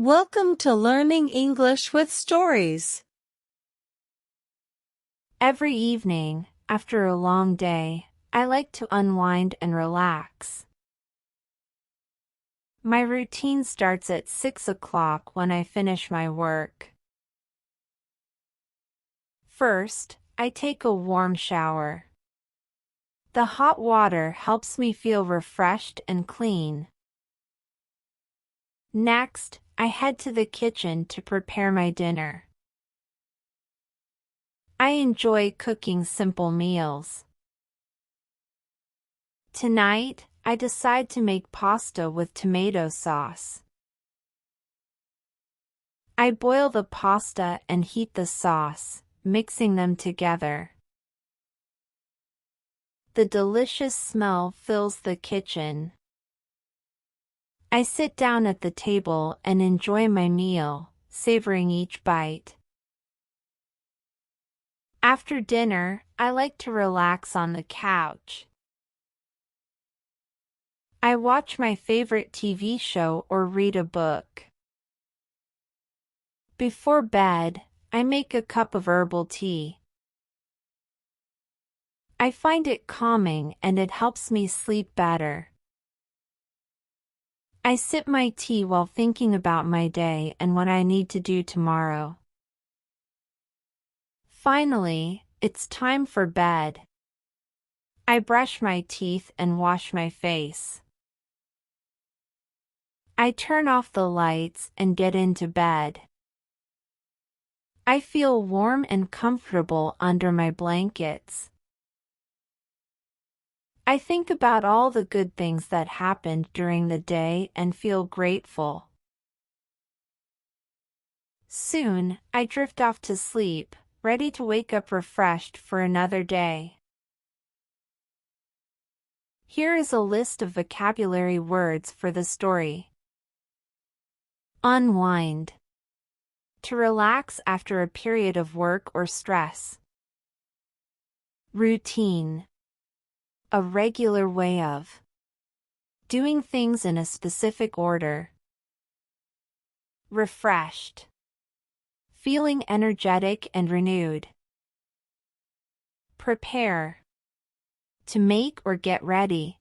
Welcome to Learning English with Stories. Every evening, after a long day, I like to unwind and relax. My routine starts at 6 o'clock when I finish my work. First, I take a warm shower. The hot water helps me feel refreshed and clean. Next, I head to the kitchen to prepare my dinner. I enjoy cooking simple meals. Tonight, I decide to make pasta with tomato sauce. I boil the pasta and heat the sauce, mixing them together. The delicious smell fills the kitchen. I sit down at the table and enjoy my meal, savoring each bite. After dinner, I like to relax on the couch. I watch my favorite TV show or read a book. Before bed, I make a cup of herbal tea. I find it calming and it helps me sleep better. I sip my tea while thinking about my day and what I need to do tomorrow. Finally, it's time for bed. I brush my teeth and wash my face. I turn off the lights and get into bed. I feel warm and comfortable under my blankets. I think about all the good things that happened during the day and feel grateful. Soon, I drift off to sleep, ready to wake up refreshed for another day. Here is a list of vocabulary words for the story. Unwind. To relax after a period of work or stress. Routine. A regular way of doing things in a specific order. Refreshed. Feeling energetic and renewed. Prepare. To make or get ready.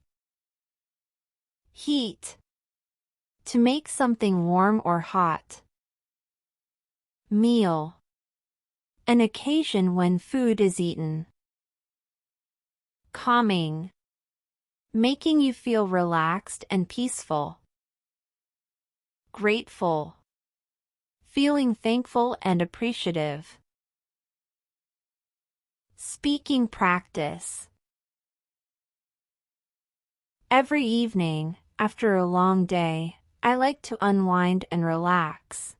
Heat. To make something warm or hot. Meal. An occasion when food is eaten. Calming. Making you feel relaxed and peaceful. Grateful. Feeling thankful and appreciative. Speaking practice. Every evening, after a long day, I like to unwind and relax.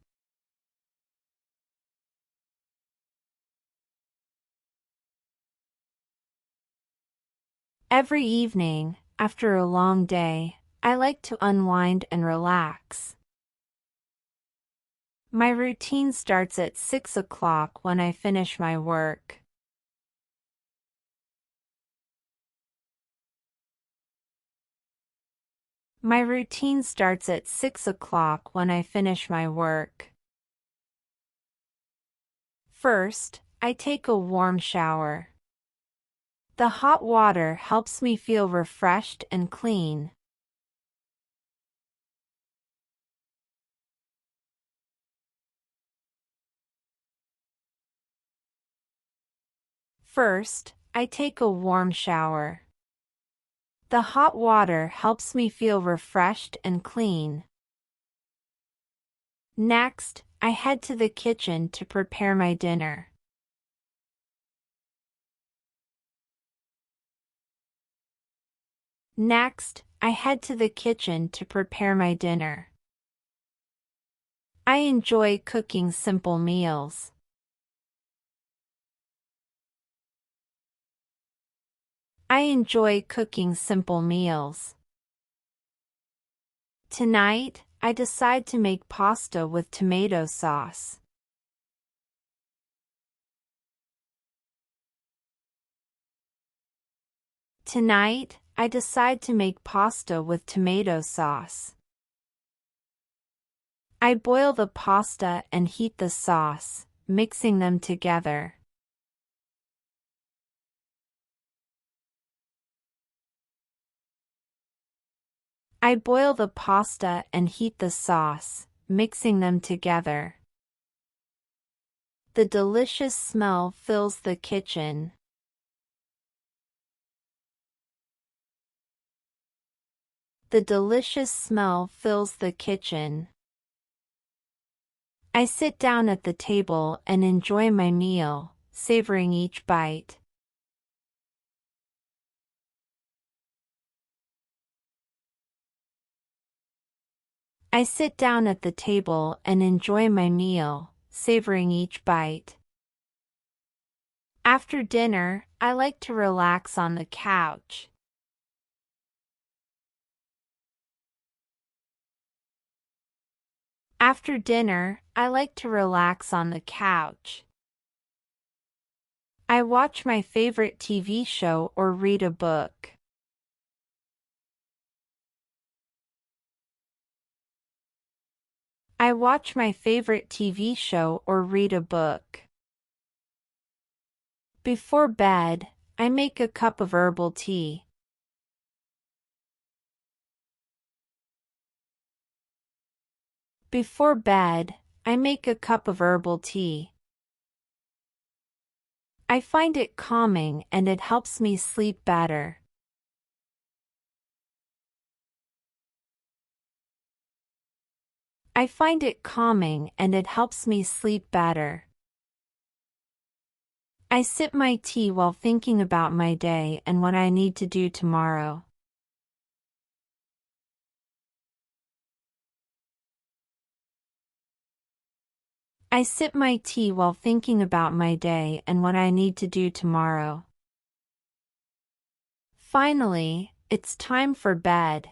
Every evening, after a long day, I like to unwind and relax. My routine starts at 6 o'clock when I finish my work. My routine starts at 6 o'clock when I finish my work. First, I take a warm shower. The hot water helps me feel refreshed and clean. First, I take a warm shower. The hot water helps me feel refreshed and clean. Next, I head to the kitchen to prepare my dinner. Next, I head to the kitchen to prepare my dinner. I enjoy cooking simple meals. I enjoy cooking simple meals. Tonight, I decide to make pasta with tomato sauce. Tonight, I decide to make pasta with tomato sauce. I boil the pasta and heat the sauce, mixing them together. I boil the pasta and heat the sauce, mixing them together. The delicious smell fills the kitchen. The delicious smell fills the kitchen. I sit down at the table and enjoy my meal, savoring each bite. I sit down at the table and enjoy my meal, savoring each bite. After dinner, I like to relax on the couch. After dinner, I like to relax on the couch. I watch my favorite TV show or read a book. I watch my favorite TV show or read a book. Before bed, I make a cup of herbal tea. Before bed, I make a cup of herbal tea. I find it calming and it helps me sleep better. I find it calming and it helps me sleep better. I sip my tea while thinking about my day and what I need to do tomorrow. I sip my tea while thinking about my day and what I need to do tomorrow. Finally, it's time for bed.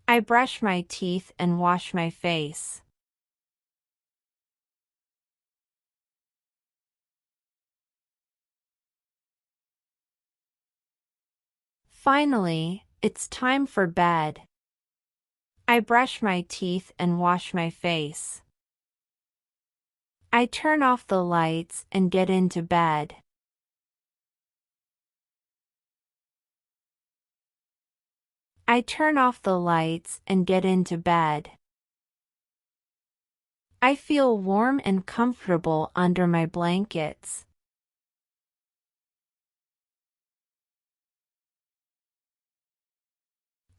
I brush my teeth and wash my face. Finally, it's time for bed. I brush my teeth and wash my face. I turn off the lights and get into bed. I turn off the lights and get into bed. I feel warm and comfortable under my blankets.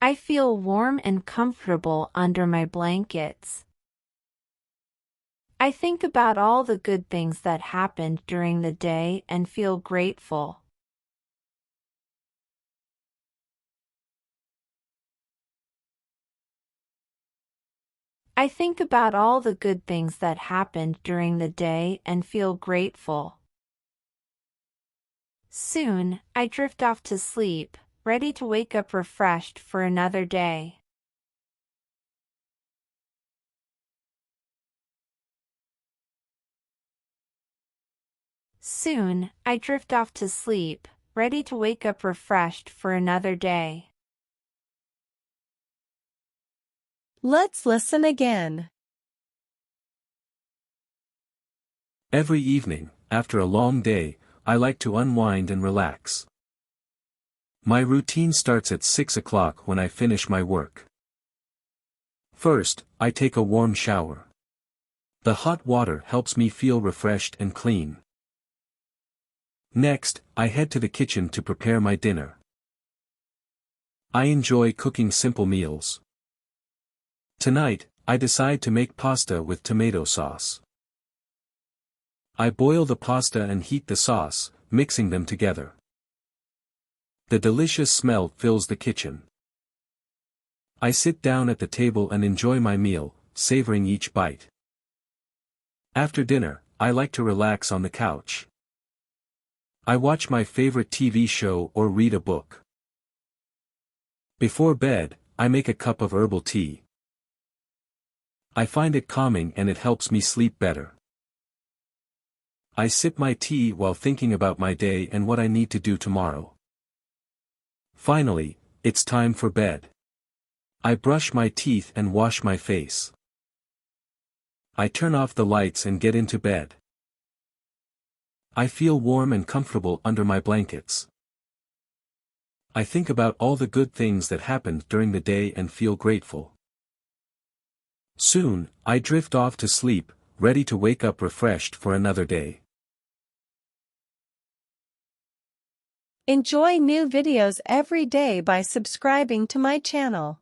I feel warm and comfortable under my blankets. I think about all the good things that happened during the day and feel grateful. I think about all the good things that happened during the day and feel grateful. Soon, I drift off to sleep, ready to wake up refreshed for another day. Soon, I drift off to sleep, ready to wake up refreshed for another day. Let's listen again. Every evening, after a long day, I like to unwind and relax. My routine starts at 6 o'clock when I finish my work. First, I take a warm shower. The hot water helps me feel refreshed and clean. Next, I head to the kitchen to prepare my dinner. I enjoy cooking simple meals. Tonight, I decide to make pasta with tomato sauce. I boil the pasta and heat the sauce, mixing them together. The delicious smell fills the kitchen. I sit down at the table and enjoy my meal, savoring each bite. After dinner, I like to relax on the couch. I watch my favorite TV show or read a book. Before bed, I make a cup of herbal tea. I find it calming and it helps me sleep better. I sip my tea while thinking about my day and what I need to do tomorrow. Finally, it's time for bed. I brush my teeth and wash my face. I turn off the lights and get into bed. I feel warm and comfortable under my blankets. I think about all the good things that happened during the day and feel grateful. Soon, I drift off to sleep, ready to wake up refreshed for another day. Enjoy new videos every day by subscribing to my channel.